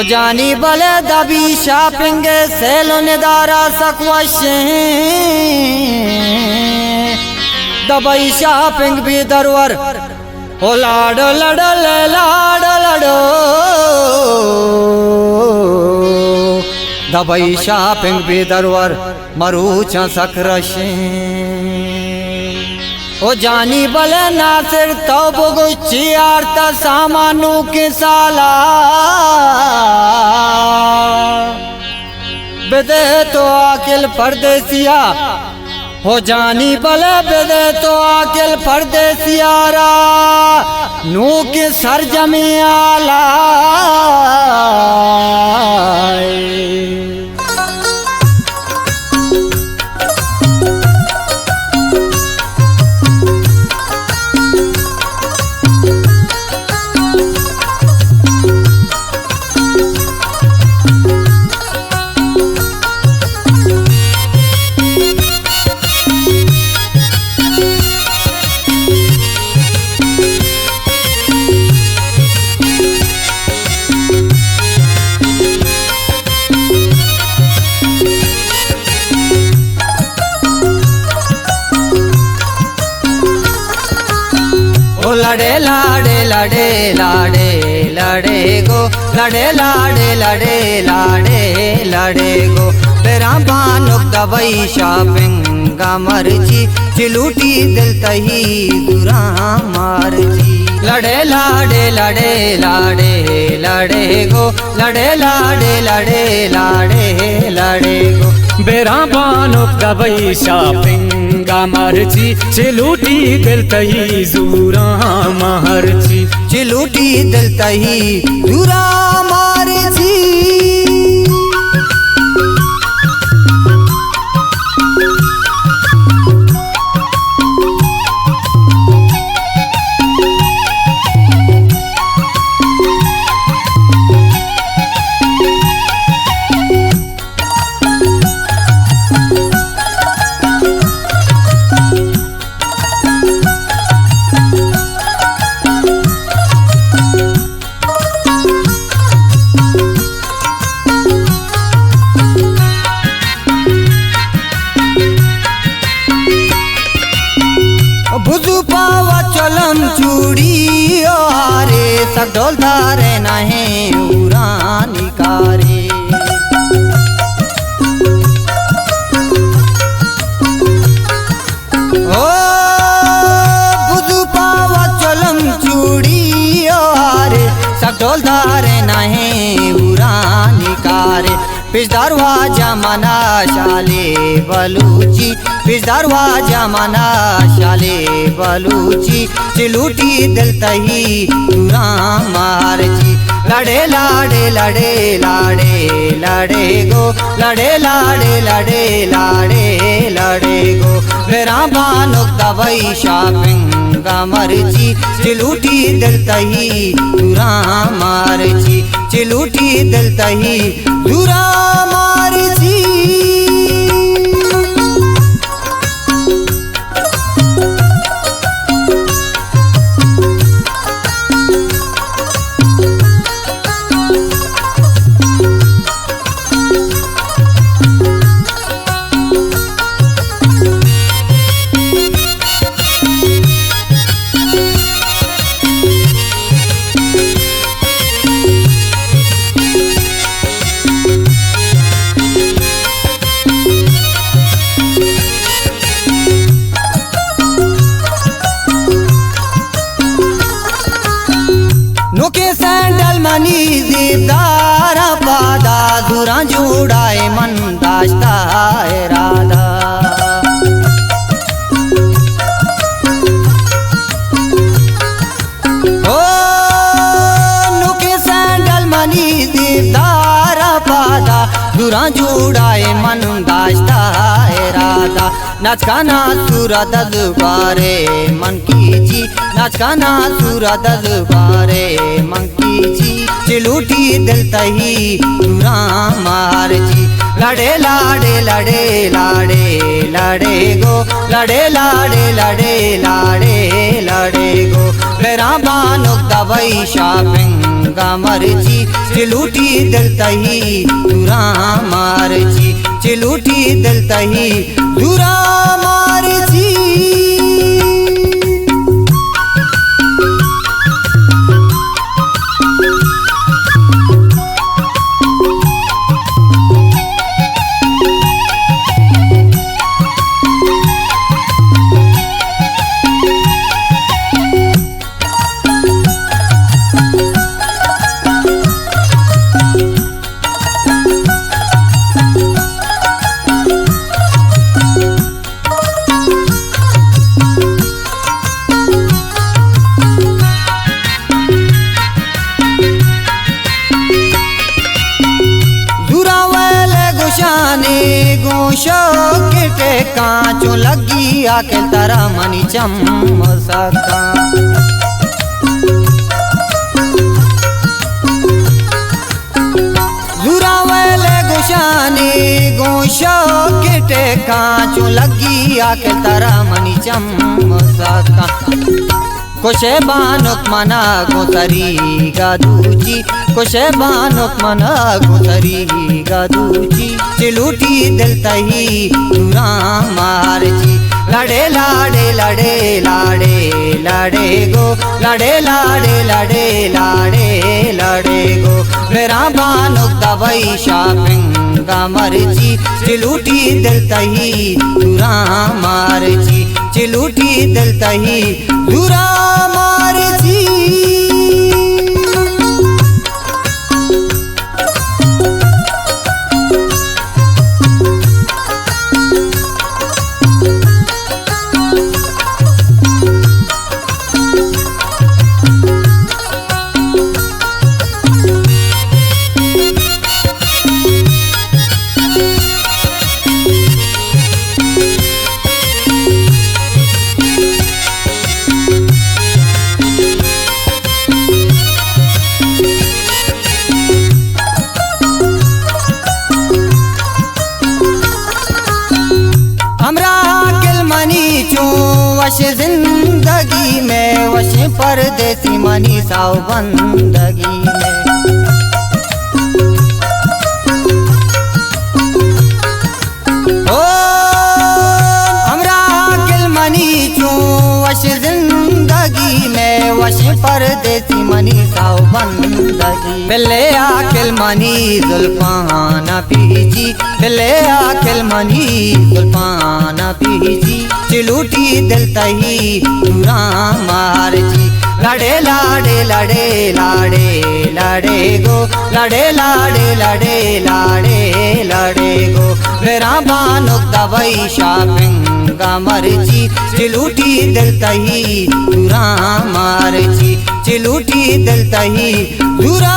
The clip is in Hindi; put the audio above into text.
जानी बले दबी शापिंग सेलोन दारा सकवशे दबई शापिंग भी दरवर ओ लाडो लडल लाडो लडो दबई शापिंग भी दरवर मरूचा सकरशे ओ जानी बले नासिर तो बुगुची आरता सामानू के साला बेदे तो आकिल परदेसिया हो जानी बले बेदे तो आकिल परदेसियारा नू के सरजमी आला लड़े लाड़े लड़े लाड़े लड़े गो लड़े लाड़े लड़े लाड़े लड़े गो तेरा बानुक दबई शापिंग मर्जी चिलूटी दिल तही दुरा मारजी लड़े लाड़े लड़े लाड़े लड़े गो लड़े लाड़े लड़े लाड़े लड़े गो बेरा बानुक दबई शापिंग मर्जी चिलूटी दिल तही जूरा महर्जी चिलूटी दिल तही दुरा मारजी बुझु पावा चलम चूड़ी हारे सब ढोल धारे नहे उरानी कारे ओ बुझु पावा चलम चूड़ी हारे सब ढोल धारे नहे उरानी कारे पिछदारवा जमाना शाले बलूची पिछदारवा जमाना शाले बलूची चिलूटी दिल तही दुरा मारजी लड़े लाड़े लड़े लाड़े लड़े गो लड़े लाड़े लड़े लाड़े लड़े गो मेरा बानुक दबई शापिंग मर्जी चिलूटी दिल तही दुरा मारजी चिलूटी दिल तही दुरा मारजी नुके सैंडल मनी दीदारा पादा दुरा जुड़ाए मन दाश्ता राधा ओ नुके सैंडल मनी दीदारा पादा दुरा जुड़ाए मन दाश्ता राधा नचकाना सूरत दुबारे मन कीजी नचकाना सूरत दुबारे मन कीजी चिलूटी दिल तही दुरा मारजी लड़े लाड़े लड़े लाड़े लड़े गो लड़े लाड़े लड़े लाड़े लड़े गो मेरा बानुक दवाई शापिंगा मर्जी चिलूटी दिल तही दूरा मारची चिलूटी दिल तही दूरा मारची। गोशो किटे कांचो लगी आके तारा मनी चम सका जुरावले गुशानी गोशो किटे कांचो लगी आके तारा मनी चम सका कोशे बानुक मना गोतरी गादूजी कोशे बानुक मना गोतरी गादूजी चिलूटी दिल तही दूरा मारची लड़े लाड़े लड़े लाड़े लड़े गो लड़े लाड़े लड़े लाड़े लड़े गो मेरा बानुक दवाई शापिंगा मर्जी चिलूटी दिल तही दूरा मारची चिलूटी दिल तही दूरा मारची। वश जिंदगी में वश परदेसी मनी साव बंदगी में ओ हमरा किल मनी चू वश जिंदगी में वश परदेसी मनी साव बंदगी बिल्ले आकिल मनी जुल्फाना पीजी बिल्ले आकिल मनी जुल्फाना पीजी चिलूटी दिल तही दूरा मारची लड़े लाड़े लड़े लाड़े लड़े गो लड़े लाड़े लड़े लाड़े लड़े गो मेरा बानुक दवाई शापिंगा मर्जी चिलूटी दिल तही दूरा मारची चिलूटी दिल तही दूरा